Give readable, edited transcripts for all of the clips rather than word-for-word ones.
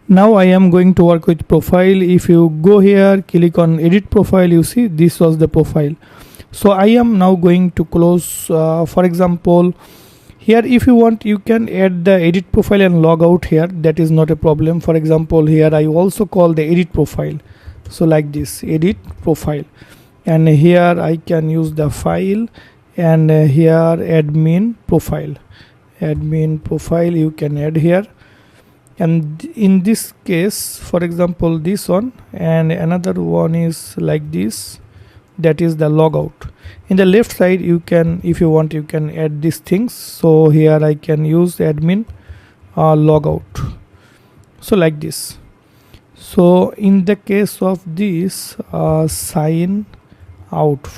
Now I am going to work with profile. If you go here, click on edit profile, you see this was the profile. So I am now going to close. For example, here if you want, you can add the edit profile and log out here. That is not a problem. For example, here I also call the edit profile. So like this, edit profile, and here I can use the file, and here admin profile you can add here. And in this case, for example, this one, and another one is like this, that is the logout. In the left side, you can, if you want, you can add these things. So here I can use admin logout, so like this. So in the case of this sign out,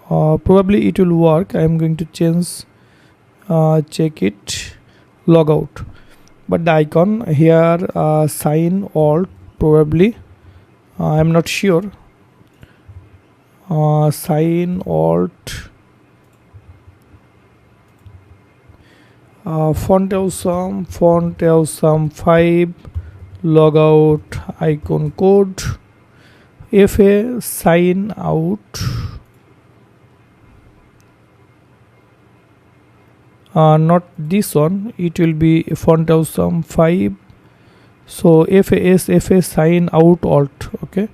probably it will work. I am going to change check it logout, but the icon here sign alt, probably I am not sure. Sign alt, font awesome 5, logout icon code, fa sign out, not this one, it will be font awesome 5. So fa sign out alt. Okay,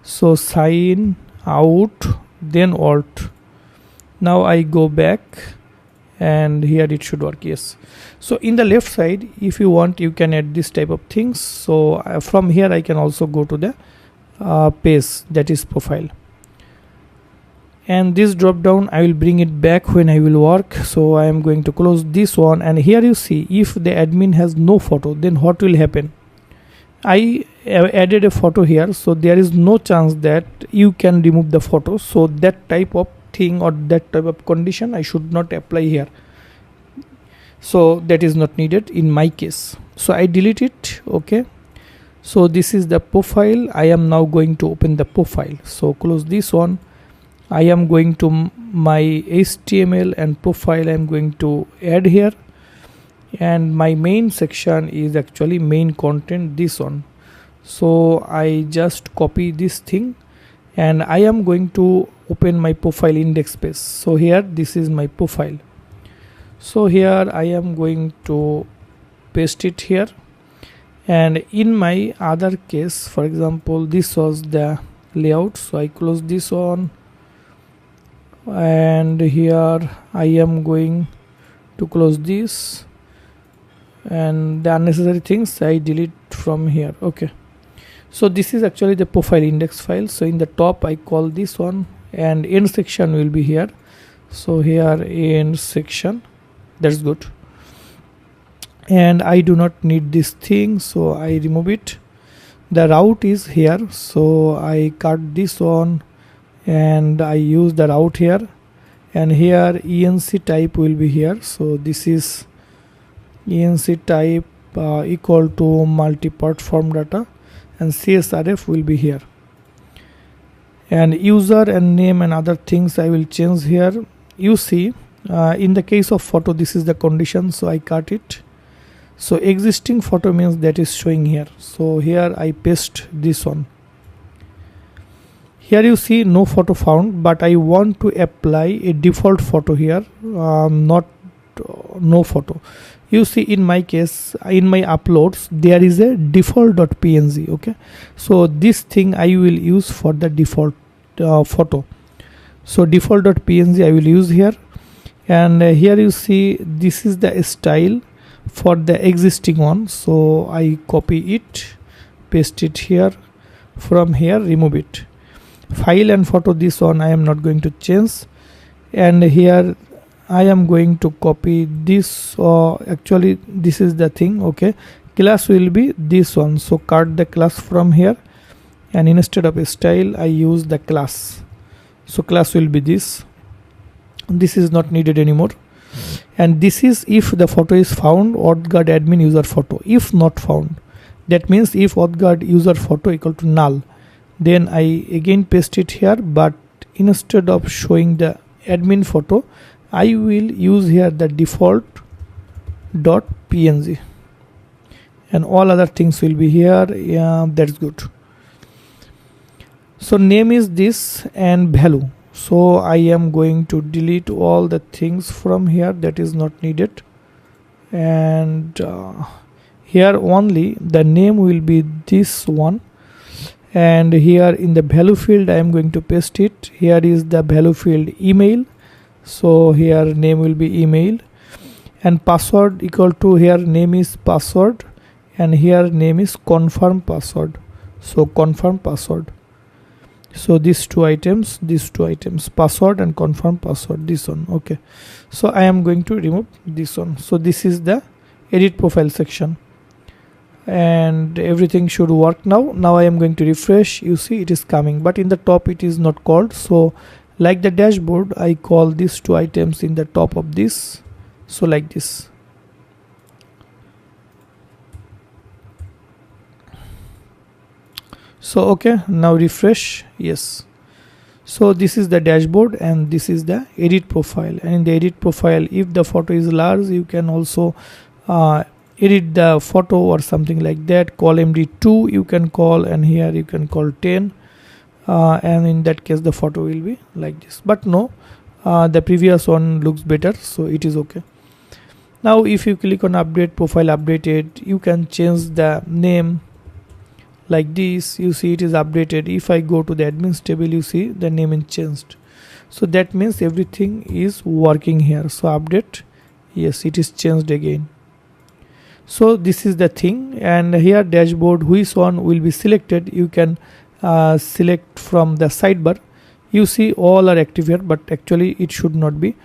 so sign out then alt. Now I go back, and here it should work. Yes. So in the left side, if you want, you can add this type of things. So from here I can also go to the page, that is profile, and this drop down I will bring it back when I will work. So I am going to close this one, and here you see, if the admin has no photo, then what will happen? I added a photo here, so there is no chance that you can remove the photo. So that type of thing, or that type of condition, I should not apply here. So that is not needed in my case, so I delete it. Okay, so this is the profile. I am now going to open the profile. So close this one. I am going to my HTML and profile. I am going to add here, and my main section is actually main content, this one. So I just copy this thing, and I am going to open my profile index page. So here, this is my profile. So here I am going to paste it here, and in my other case, for example, this was the layout. So I close this one, and here I am going to close this, and the unnecessary things I delete from here. Okay, so this is actually the profile index file. So in the top I call this one, and end section will be here. So here end section, that's good. And I do not need this thing, so I remove it. The route is here, so I cut this one, and I use the route here, and here enc type will be here. So this is enc type equal to multi-part form data, and csrf will be here, and user and name and other things I will change here. You see, in the case of photo, this is the condition, so I cut it. So existing photo means that is showing here. So here I paste this one. Here you see no photo found, but I want to apply a default photo here, not no photo. You see, in my case, in my uploads, there is a default.png. Okay, so this thing I will use for the default photo. So default.png I will use here, and here you see this is the style for the existing one. So I copy it, paste it here, from here remove it. File and photo, this one I am not going to change, and here I am going to copy this. Actually this is the thing. Okay, class will be this one, so cut the class from here, and instead of a style I use the class. So class will be this. This is not needed anymore. And this is if the photo is found, authguard admin user photo. If not found, that means if authguard user photo equal to null, then I again paste it here, but instead of showing the admin photo, I will use here the default.png, and all other things will be here. Yeah, that's good. So name is this and value. So I am going to delete all the things from here that is not needed, and here only the name will be this one, and here in the value field I am going to paste it. Here is the value field email, so here name will be email, and password equal to, here name is password and here name is confirm password, so confirm password. So these two items, password and confirm password, this one. Okay, so I am going to remove this one. So this is the edit profile section, and everything should work now. I am going to refresh. You see it is coming, but in the top it is not called. So like the dashboard, I call these two items in the top of this, so like this. So okay, now refresh. Yes, so this is the dashboard and this is the edit profile, and in the edit profile, if the photo is large, you can also edit the photo or something like that. Call MD2 you can call, and here you can call 10, and in that case the photo will be like this. But no, the previous one looks better, so it is okay. Now if you click on update profile updated, you can change the name like this. You see it is updated. If I go to the admins table, you see the name is changed, so that means everything is working here. So update, yes, it is changed again. So this is the thing, and here dashboard, which one will be selected, you can select from the sidebar. You see all are active here, but actually it should not be.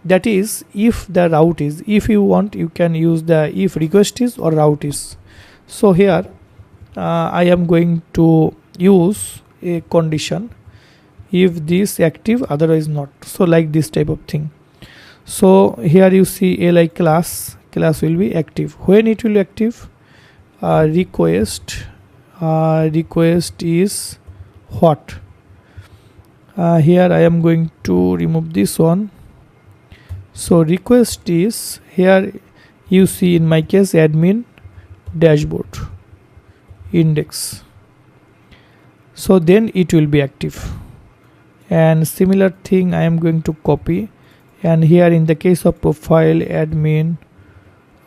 That is, if the route is, if you want, you can use the if request is or route is. So here I am going to use a condition, if this active, otherwise not. So like this type of thing. So here you see li class will be active. When it will be active? Request is what? Here I am going to remove this one. So request is, here you see in my case admin dashboard index, so then it will be active. And similar thing I am going to copy, and here in the case of profile admin,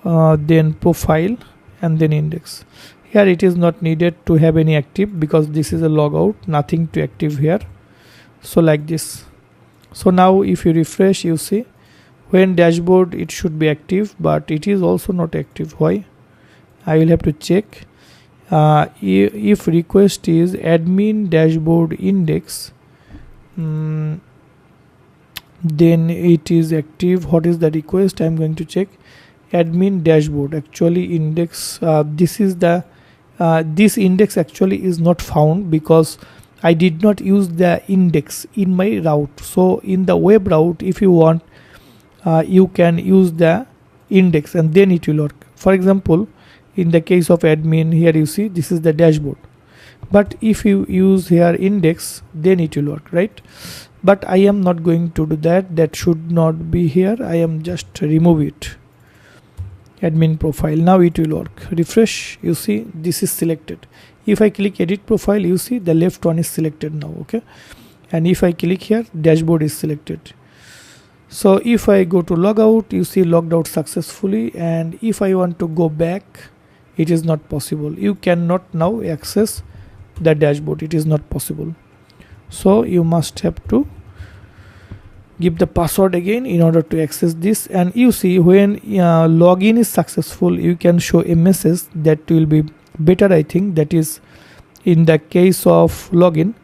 then profile and then index. Here it is not needed to have any active because this is a logout, nothing to active here. So like this. So now if you refresh, you see when dashboard it should be active, but it is also not active. Why? I will have to check. If request is admin dashboard index, then it is active. What is the request? I am going to check. Admin dashboard, actually index, this is the this index actually is not found because I did not use the index in my route. So in the web route, if you want, you can use the index and then it will work. For example, in the case of admin, here you see this is the dashboard, but if you use here index, then it will work, right? But I am not going to do that. That should not be here. I am just remove it. Admin profile, now it will work. Refresh, you see this is selected. If I click edit profile, you see the left one is selected now. Okay, and if I click here, dashboard is selected. So if I go to logout, you see logged out successfully, and if I want to go back, it is not possible. You cannot now access the dashboard, it is not possible. So you must have to give the password again in order to access this. And you see when login is successful, you can show a message that will be better, I think. That is in the case of login,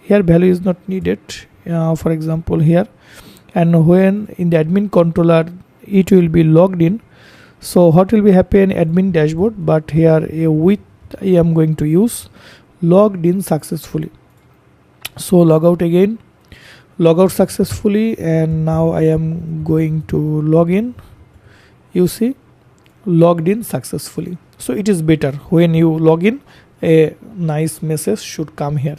here value is not needed, for example here. And when in the admin controller it will be logged in, so what will be happen, admin dashboard, but here with I am going to use logged in successfully. So log out again, log out successfully, and now I am going to log in. You see logged in successfully. So it is better when you log in, a nice message should come here.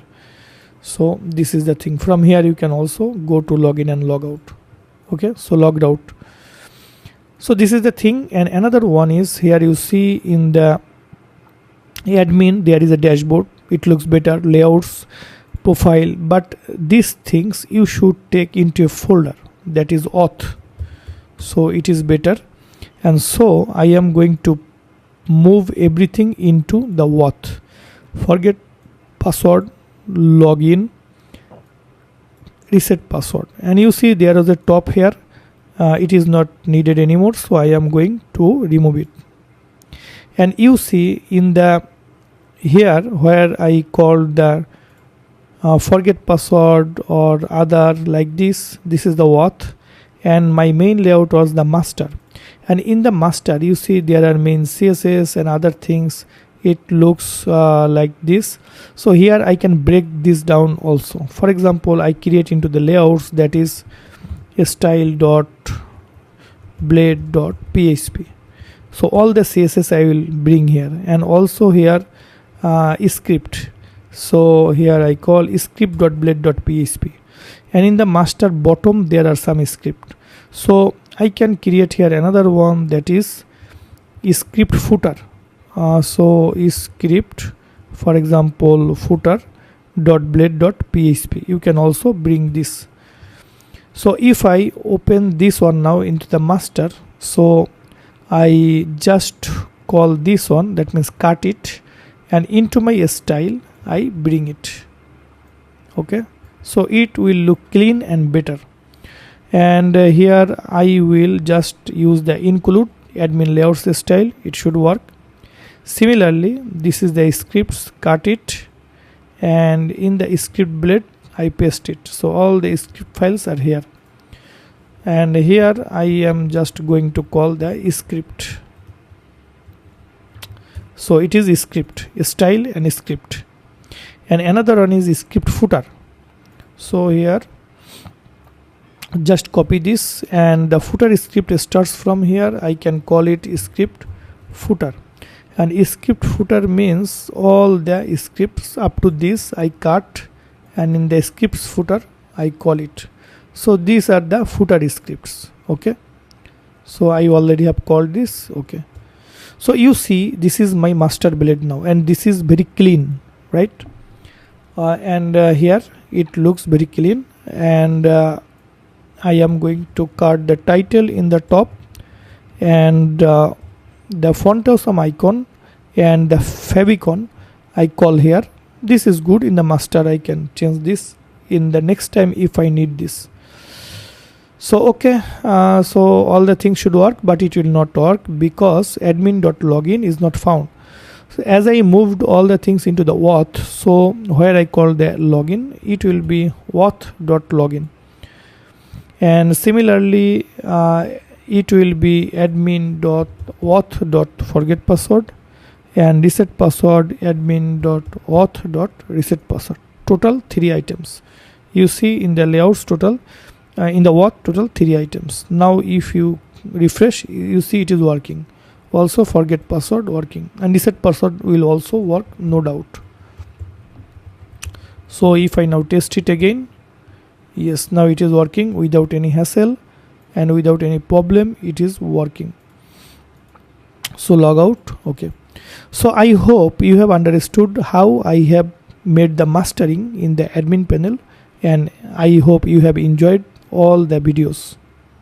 So this is the thing. From here you can also go to login and log out. Okay, so logged out. So this is the thing. And another one is here you see in the admin, there is a dashboard, it looks better, layouts, profile, but these things you should take into a folder, that is auth, so it is better. And so I am going to move everything into the auth. Forget password, login, reset password, and you see there is a top here, it is not needed anymore, so I am going to remove it. And you see in the here where I called the forget password or other like this is the auth, and my main layout was the master. And in the master you see there are main CSS and other things, it looks like this. So here I can break this down also. For example, I create into the layouts, that is style.blade.php. so all the CSS I will bring here, and also here script, so here I call script.blade.php, and in the master bottom there are some script, so I can create here another one, that is script footer. So script, for example, footer.blade.php, you can also bring this. So if I open this one now into the master, so I just call this one, that means cut it, and into my style I bring it. Okay, so it will look clean and better. And here I will just use the include admin layouts style, it should work. Similarly, this is the scripts, cut it, and in the script blade I paste it, so all the script files are here. And here I am just going to call the script, so it is script, style and script. And another one is script footer, so here just copy this, and the footer script starts from here, I can call it script footer. And script footer means all the scripts up to this I cut, and in the scripts footer I call it. So these are the footer scripts. Okay, so I already have called this. Okay, so you see this is my master blade now, and this is very clean, right? And here it looks very clean, and I am going to cut the title in the top, and the font awesome icon and the favicon I call here. This is good. In the master I can change this in the next time if I need this. So okay, so all the things should work, but it will not work because admin.login is not found. So as I moved all the things into the auth, so where I call the login, it will be auth.login, and similarly it will be admin.auth.forget password, and reset password admin.auth.reset password. Total 3 items. You see in the layouts total, in the auth total 3 items. Now if you refresh, you see it is working. Also forget password working, and reset password will also work, no doubt. So if I now test it again, yes, now it is working without any hassle and without any problem, it is working. So log out. Okay, so I hope you have understood how I have made the mastering in the admin panel, and I hope you have enjoyed all the videos.